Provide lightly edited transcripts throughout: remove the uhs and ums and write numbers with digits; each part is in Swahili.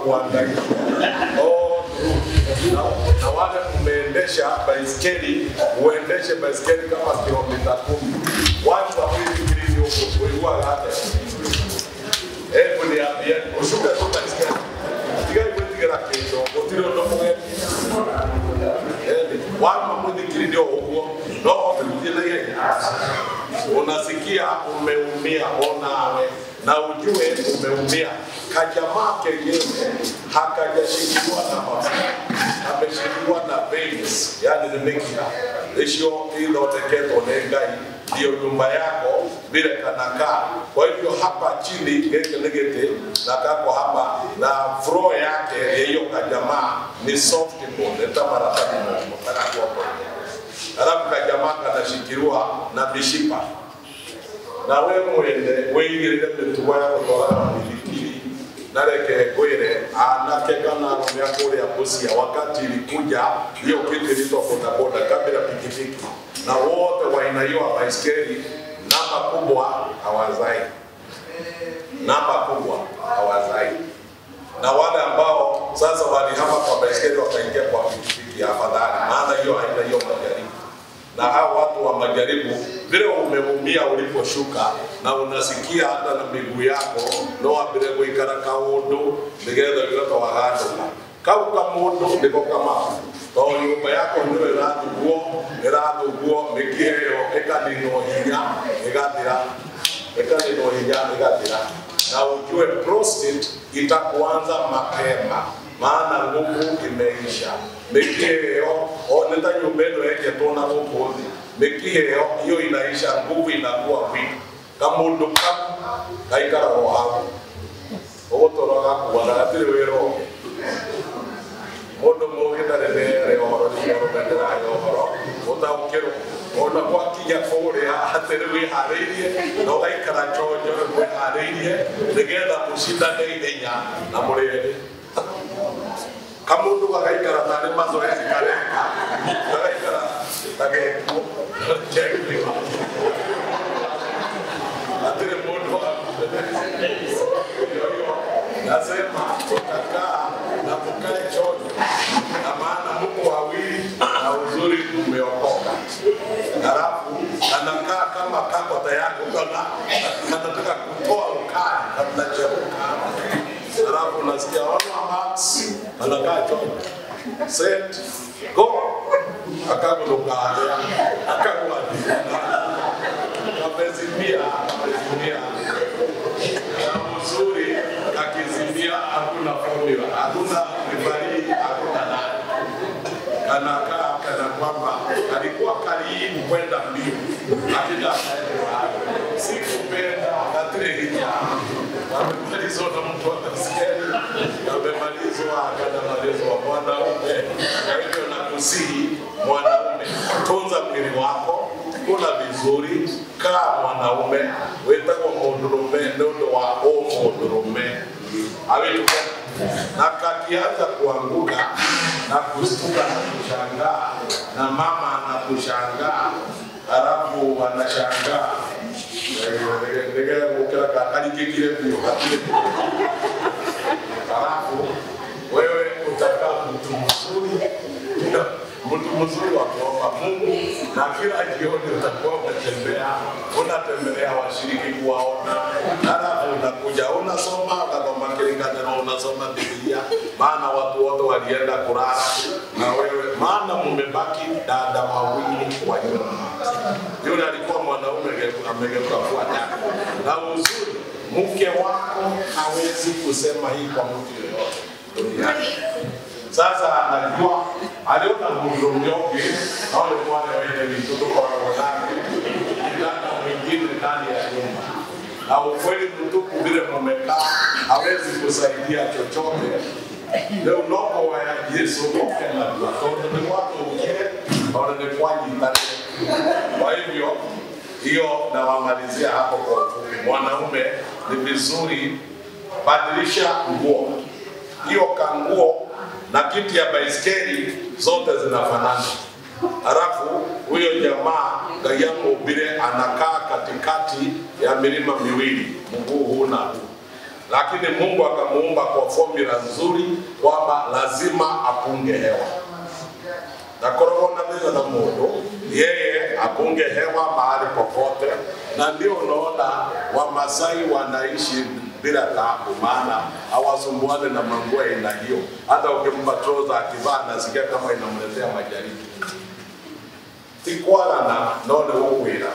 kuangalia. Na wale kumeendesha baiskeli, uendeshe baiskeli kama kilomita 10. Watu wakifikiri huko kuigua hata. Ni abia, ushuka tu baiskeli. Tiga iwetikira kesho, otiro ndo mwe. Watu wakifikiri ndio huko, ndio wafikiri na yeye. Unasikia umeumia, onawe na ujue umeumia. Kajamaa kenyewe hakajashikiliwa na mafuta, ameshikiliwa na veins, yani the mixture. Isho hilo teketo nengai ndio nyumba yako vile kanakaa. Kwa hivyo hapa chini negete na kako hapa na floor yake hiyo kajamaa ni soft bone, ndio mara tatu mpaka kwa. Alafu kajamaa kanashikiliwa na bishipa. Na wewe mwende weingirire mituwa yako kwa bilikili nareke kwere anake kana romya kule ya Busia wakati ilikuja hiyo kitu ilitwa bodaboda kabla pikipiki na wote wa aina hiyo baiskeli namba kubwa hawazai na wale ambao sasa walihama kwa baiskeli wakaingia kwa pikipiki afadhali maana hiyo haina hiyo majaribu. Na hao watu wa majaribu vile umeumia uliposhuka na unasikia hata na miguu yako no abire kuikara kaondo ndigeza bila tawagando kauka mondo ndiko kama to nyumba yako ndio iradu guo mikieyo ekadino hinya egadira na ujue prostate itakuanza mapema maana nguvu imeisha. Mikieyo oneta nyumbeno yake tona ngozi. Mikieyo hiyo inaisha, nguvu inakuwa weak. Kama unduka kaikara roho. Otoroga kuwana atire wero. Mondo mogeta rere oro ni bendera yo. Otaukero ona kwa kinya kore atire we haririe no kaikara chojo we haririe ndigenda kushinda ndeinya na murere. Kamu tu bagai karata ni masuk es kareka, bagai karata, bagai cek ni. Nanti ni muda, nasema kutaka na kukai chojo, na maana Mungu wawili na uzuri umeokoka. Halafu anakaa kama kako tayari kana anataka kutoa ukali kabla cheruka. Halafu unasikia wana anakaa chojo set go akaguruka akaguruka kapezimia na mzuri akizimia hakuna formula hakuna ribari hakuna nani anakaa kana kwamba alikuwa karibu kwenda mbio akija sikupenda katrehia amemalizwa na mtu ataskeli amemalizwa akadamalizwa mwanaume. Kwa hivyo nakusihi mwanaume, tunza mwili wako, kula vizuri, kaa mwanaume, weta kwa mwanaume ndoto wa mwanaume. Awetuka na kakianza kuanguka na kustuka na kushangaa na mama anakushangaa halafu wanashangaa ndio ukaka alikikile bio halafu wewe utakaa mtu mzuri wa kuomba Mungu na kila jioni utakuwa unatembelea washiriki kuwaona halafu unakuja unasoma kama kilingana na unasoma Biblia maana watu wote walienda kulala na wewe maana mmebaki dada wawili wa nyumba. Yule alikuwa mwanaume amegeuka kuwa dada. Na uzuri mke wako hawezi kusema hii kwa mtu yoyote duniani. Sasa anajua aliona mgonjoke au ni mwana wewe ni mtoto kwa wanawake dada mwingine ndani ya nyumba. Na ukweli mtupu vile mmekaa hawezi kusaidia chochote. Leo noko wa Yesu kwa na watoto ni watu wengine wananikwaji ndani. Kwa hivyo hiyo na wamalizia hapo kwa ufupi. Mwanaume ni vizuri badilisha nguo. Hiyo kanguo na kiti ya baiskeli zote zinafanana. Halafu huyo jamaa Gayamo Bire anakaa katikati ya milima miwili, mguu huu na huu. lakini Mungu akamuumba kwa formula nzuri kwamba lazima apunge hewa. Na korona bila na mundu yeye apunge hewa mahali popote, na ndio unaona Wamasai wanaishi bila taabu, maana hawasumbuane na manguo aina hiyo. Hata ukimpa trouser akivaa anasikia kama inamletea majaribu. Tikwarana none ukwira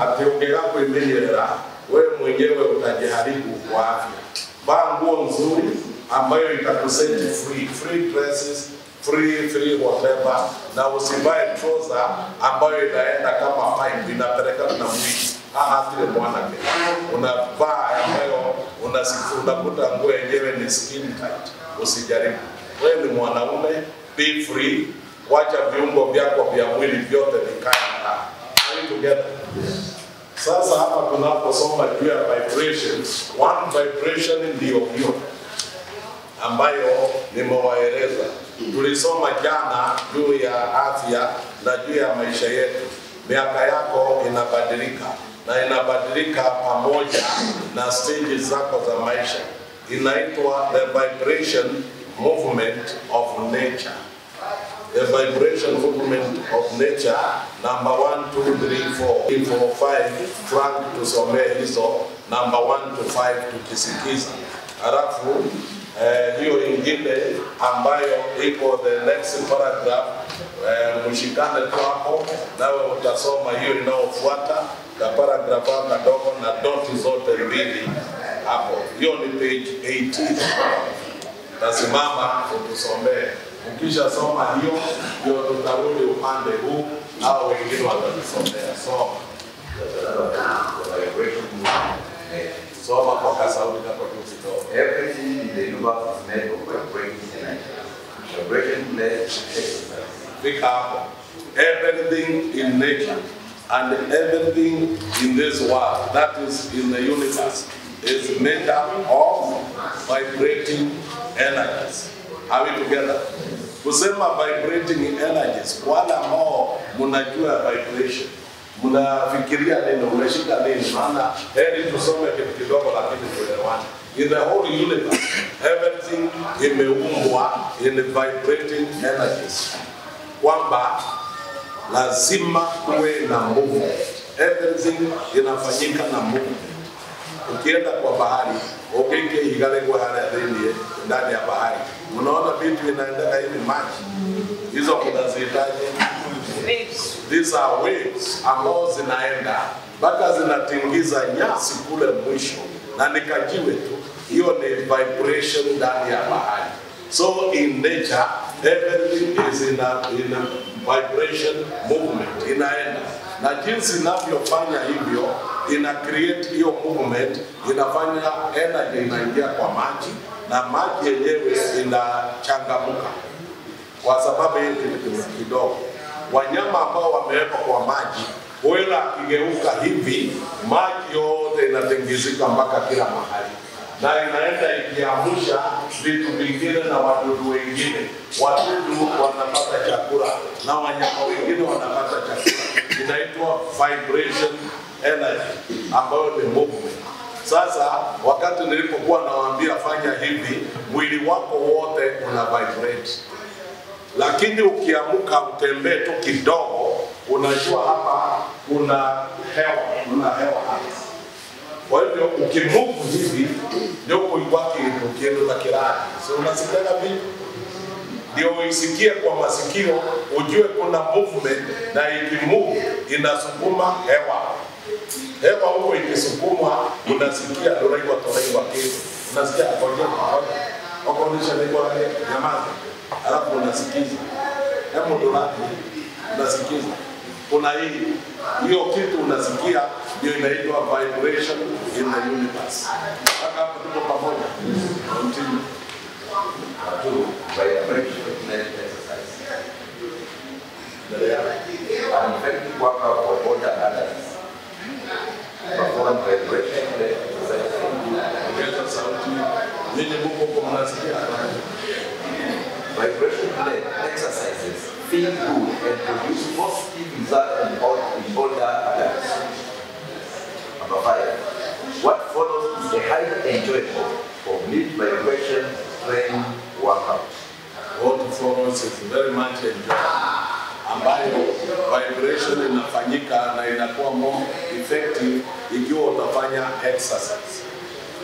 ati ungega kwimenyerera wewe mwenyewe utajiharibu kwa afya. Vaa nguo nzuri ambayo itakuseti free dresses, free whatever, na usivae trouser ambayo inaenda kama pipe inapeleka na mwili. Hatile mwanake unavaa ambayo unakuta nguo yenyewe ni skin tight. Usijaribu. Wewe ni mwanaume, be free. Wacha viungo vyako vya mwili vyote vikae na. Are we together? Sasa hapa tunaposoma juu ya vibrations, one vibration ndio hiyo ambayo nimewaeleza. Tulisoma jana juu ya afya na juu ya maisha yetu. Miaka yako inabadilika, na inabadilika pamoja na stages zako za maisha. Inaitwa the vibration movement of nature. The vibration movement of nature, number 1, 2, 3, 4, 4, 5, Frank tusomee hizo, number 1 to 5 tukisikiza. Halafu hiyo ingine ambayo iko the next paragraph, mshikane tu hapo, nawe utasoma hiyo inayofuata, na paragraph kadogo na doti zote mbili hapo. Hiyo ni page 18. Tasimama utusomee. Ukisha soma hiyo, ndio tutarudi upande huu au wengine watatusomea. Soma kwa kasauti kako tusitoe. Everything in the universe is made of vibrating energy. Vibration less exercise. Pick up everything in nature and everything in this world, that is in the universe, is made up of vibrating energies. Are we together? Kusema vibrating energies, wala ambao mnajua vibration, mnafikiria nini, unashika nini? Maana heri tusome kitu kidogo lakini tuelewane. In the whole universe, everything imeumbwa in vibrating energies. Kwamba lazima kuwe na movement. Everything inafanyika na movement. Ukienda kwa bahari, ukike igale kwa hali ndani ya bahari, unaona vitu inaendelea hivi maji. Hizo kunazihitaji waves. These are waves ambazo zinaenda mpaka zinatingiza nyasi kule mwisho, na nikajiwe tu. Hiyo ni vibration ndani ya bahari. So in nature, everything is in a vibration movement, inaenda. Na jinsi inavyofanya hivyo, ina create hiyo movement, inafanya energy inaingia kwa maji, na maji yenyewe inachangamuka. Kwa sababu hiyo kitu kidogo. Wanyama ambao wamewekwa kwa maji, wela akigeuka hivi, maji yote inatingizika mpaka kila mahali. Na inaenda ikiamsha vitu vingine na wadudu wengine. Wadudu wanapata chakula na wanyama wengine wanapata chakula. Inaitwa vibration energy ambayo ni movement. Sasa wakati nilipokuwa nawaambia fanya hivi, mwili wako wote una vibrate. Lakini ukiamuka utembee tu kidogo, unajua hapa kuna hewa hapa. Kwa hivyo ukimove hivi ndio kuibaki ukienda kirani. So unasikia vipi? Ndio uisikie kwa masikio, ujue kuna movement, na ikimove inasukuma hewa. Hewa huko ikisukumwa unasikia doraiwa toraiwa kitu. Unasikia kwa kuonyesha ni kwa nyamaza. Alafu unasikiza. Hebu dorati unasikiza. Kuna hiyo kitu unasikia ndio inaitwa vibration in the universe. Hata hapo tuko pamoja. Continue. Vibration exercise. An effective workout for both others. Perform vibration exercise. Ongeza sauti. Nini Mungu kwa mnasikia? Vibration exercises feel good and produce positive results in all the others. Number 5. What follows a highly enjoyable complete vibration train workout. What follows is very much enjoyable, ambayo vibration inafanyika na inakuwa more effective ikiwa utafanya exercise.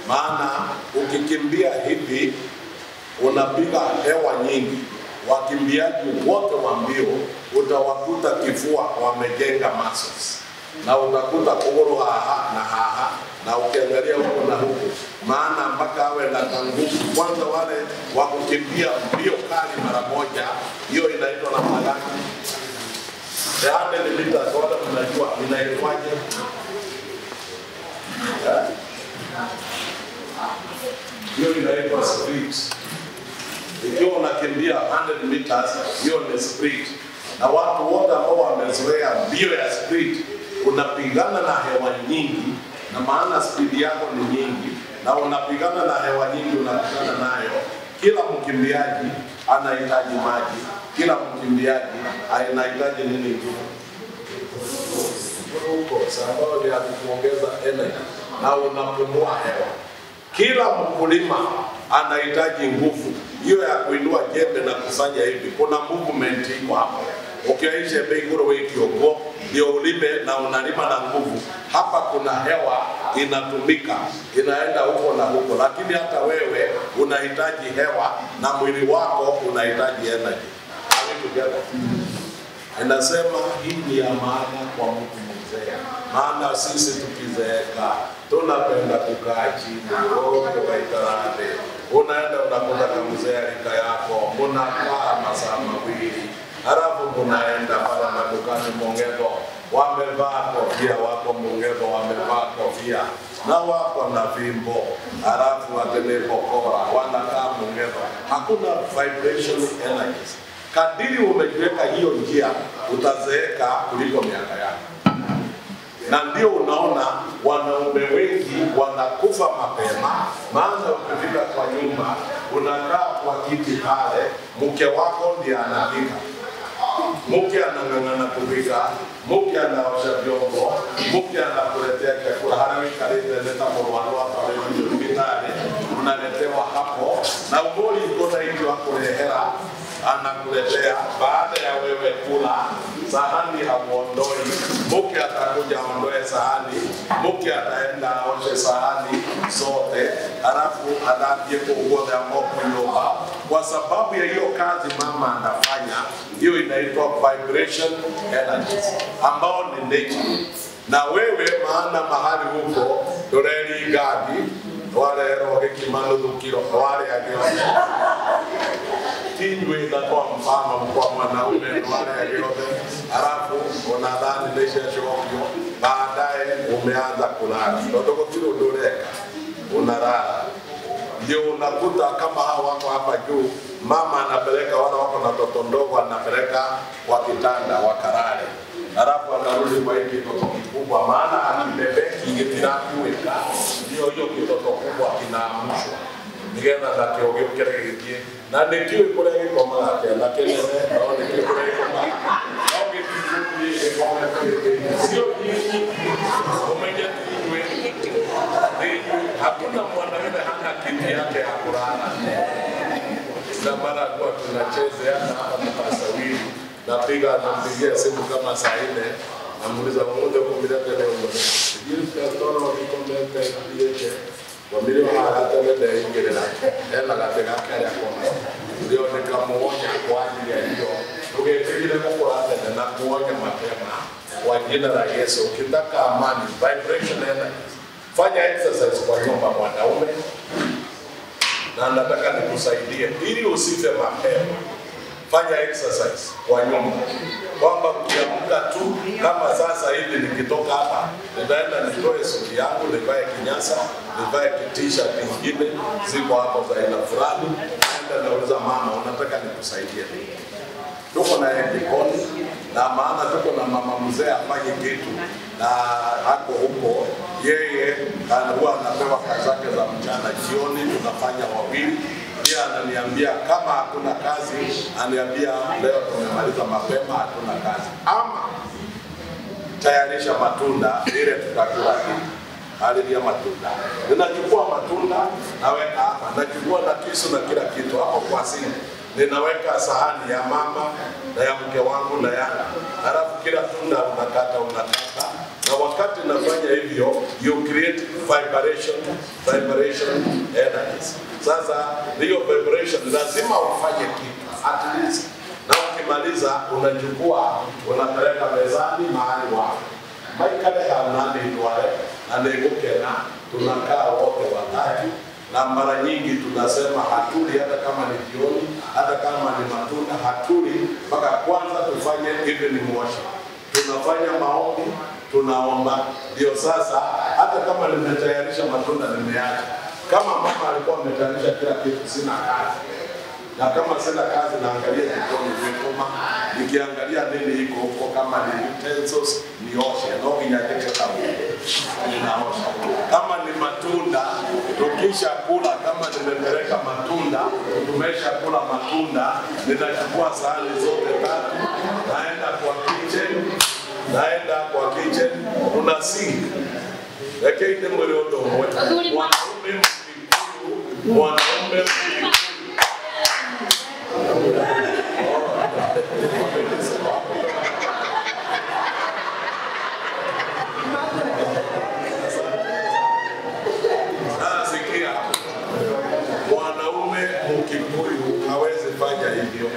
Maana ukikimbia hivi unapiga hewa nyingi, wakimbiaji wote wa mbio utawakuta kifua wamejenga muscles, na utakuta kuguru haha na haha, na ukiangalia huko na huko, maana mpaka awe na nguvu. Kwanza wale wa kukimbia mbio kali mara moja, hiyo inaitwa na magani. Yaani ni mita zote mnajua inaitwaje? Hiyo inaitwa sprint. Ikiwa unakimbia 100 meters, hiyo ni sprint. Na watu wote ambao wamezoea mbio ya sprint, unapigana na hewa nyingi, na maana speed yako ni nyingi, na unapigana na hewa nyingi unapigana nayo. Kila mkimbiaji anahitaji maji, kila mkimbiaji anahitaji nini? Sababu ya kuongeza energy na unapumua hewa. Kila mkulima anahitaji nguvu hiyo ya kuinua jembe na kufanya hivi. Kuna movement iko hapo. Ukiaisha beiguro wiki ogo ndio ulime na unalima na nguvu. Hapa kuna hewa inatumika, inaenda huko na huko, lakini hata wewe unahitaji hewa na mwili wako unahitaji energy. Inasema hii ni ya maana kwa mtu mzee. Maana sisi tukizeeka tunapenda kukaa chini, wote waikarane. Unaenda unakuta kama mzee alika yako, unakaa masaa mawili. Halafu unaenda pale madukani Mungezo, wamevaa kofia, wako Mungezo wamevaa kofia na wako na fimbo. Halafu watenepokora, wanakaa Mungezo. Hakuna vibration energy. Kadiri umejiweka hiyo njia, utazeeka kuliko miaka yako. Na ndio unaona wanaume wengi wanakufa mapema, maana ukifika kwa nyumba, unakaa kwa kiti pale, mke wako ndiye anapika. Mke anang'ang'ana kupika, mke anaosha vyombo, mke anakuletea chakula, hana kalenda leta mwana wako pale hospitali, unaletewa hapo, na umoli iko hiyo hapo hela anakuletea. Baada ya wewe kula, sahani hamuondoi, mke atakuja aondoe sahani, mke ataenda aoshe sahani zote, halafu adabie kuongoza mopo nyumba. Kwa sababu ya hiyo kazi mama anafanya, hiyo inaitwa vibration energy, ambao ni nature. Na wewe maana mahali huko doreli gadi wale roho kimano dukiro wale agio tinwe na kwa mfano kwa mwanaume wale agio, halafu unadhani lesha shokyo, baadaye umeanza kulala ndogo kilo doreka unalala. Ndio unakuta kama hao wako hapa juu, mama anapeleka wale wako na mtoto ndogo, anapeleka kwa kitanda wakarare, halafu anarudi kwa hiki kitoto kikubwa, maana akibebeki ingitirakuweka ndio hiyo kitoto kubwa kinaamshwa nigenda na kiogeo kiregetie na nikiwe kule iko mara tena kelele au nikiwe kule iko mara au kitu iko mara sio hii umeja kiwe hakuna mwanaume hana kiti yake ya kulala. Na mara kwa tunacheza hapa na pasawili, napiga nampigia simu kama saa 4, namuuliza mmoja kumleta leo mbona jinsi ya toro walikomeka yeye kwa milio hata ndio ingereza ela katika kale kwa ndio nikamuonya kwa ajili ya hiyo tungefikiri kwa hata na kuonya mapema kwa jina la Yesu. Ukitaka amani, vibration energy, fanya exercise kwa nyumba mwanaume, na nataka nikusaidie ili usife mapema. Fanya exercise kwa nyumba, kwamba ukiamka tu kama sasa hivi nikitoka hapa nitaenda nitoe suti yangu, nivae kinyasa, nivae t-shirt nyingine ziko hapo za aina fulani, naenda nauliza mama, unataka nikusaidie nini? Tuko na jikoni, na maana tuko na mama mzee afanye kitu na hako huko, yeye huwa anapewa kazi zake za mchana, jioni tunafanya wawili. Pia ananiambia kama hakuna kazi, ananiambia leo tumemaliza mapema, hatuna kazi, ama tayarisha matunda ile tutakula hivi. alilia matunda. Ninachukua matunda naweka hapa, nachukua na kisu na kila kitu hapo kwa sini. Ninaweka sahani ya mama na ya mke wangu na yangu. Halafu kila tunda unakata. Na wakati nafanya hivyo, you create vibration energies. Sasa hiyo vibration lazima ufanye kitu at least. Na ukimaliza unachukua unapeleka mezani mahali wako. Maikale hanani tuwale anegukena tunakaa wote watatu. Na mara nyingi tunasema hatuli hata kama ni jioni, hata kama ni matunda hatuli mpaka kwanza tufanye evening worship. Tunafanya maombi, tunaomba. Ndio sasa hata kama nimetayarisha matunda nimeacha. Kama mama alikuwa ametayarisha kila kitu, sina kazi. Na kama sina kazi naangalia jikoni nimekoma, nikiangalia nini iko huko, kama ni utensils nioshe, ndio inateke tabu. Ninaosha. Kama ni matunda, tukisha kula, kama nimepeleka matunda, tumesha kula matunda, ninachukua sahani zote tatu, naenda kwa kitchen, unasing. Lakini mwili wote mmoja. Mwanaume Mkikuyu hawezi fanya hivyo.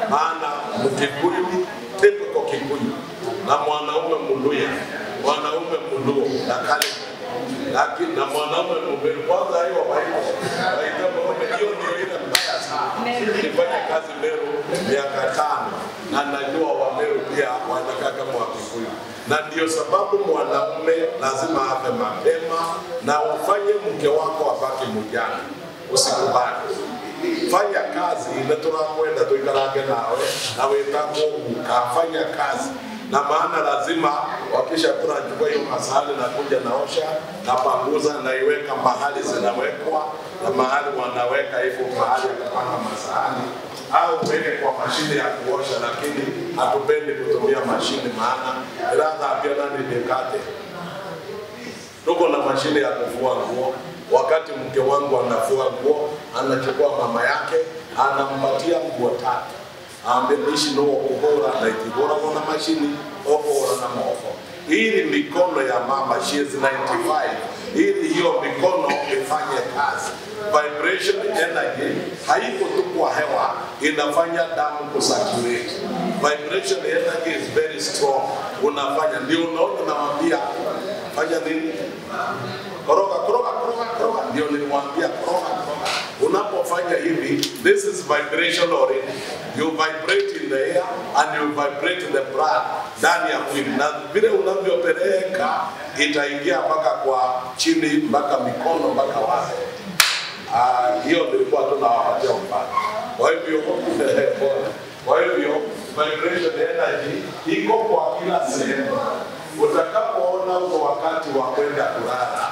Maana Mkikuyu typical Kikuyu na mwanaume Muluya, mwanaume Muluo na kale. Lakini na mwanaume Mberu kwanza hiyo waita hiyo ndio ile mbaya sana. Nilifanya kazi Meru miaka 5 na najua wa Meru pia wanakaa kama Wakikuyu. Na ndio sababu mwanaume lazima afe mapema na ufanye mke wako abaki mjane. Usikubali. Fanya kazi ile tunakwenda tuikarage nawe na wetako ukafanya kazi. Na maana lazima wakisha kuna chukua hiyo masahani na kuja naosha na panguza na iweka mahali zinawekwa na mahali wanaweka hivyo mahali kupanga masahani au weke kwa mashine ya kuosha, lakini hatupendi kutumia mashine maana ladha pia nani nikate. Tuko na mashine ya kufua nguo. Wakati mke wangu anafua nguo, anachukua mama yake, anampatia nguo 3. Amenishi no kuhora na ikigora kwa mashini, okuhora na moko. Hii mikono ya mama, she is 95. Hii hiyo mikono ifanye kazi. Vibration energy haiko tu kwa hewa, inafanya damu kusatulate. Vibration energy is very strong. Unafanya ndio unaona namwambia fanya nini? Koroga. Ndio nilimwambia koroga. Unapofanya hivi, this is vibration already. You vibrate in the air and you vibrate the blood ndani ya mwili. Na vile unavyopeleka itaingia mpaka kwa chini, mpaka mikono, mpaka wazi. Hiyo nilikuwa tunawapatia mfano. Kwa hivyo vibration energy iko kwa kila sehemu. Utakapoona uko wakati wa kwenda kulala,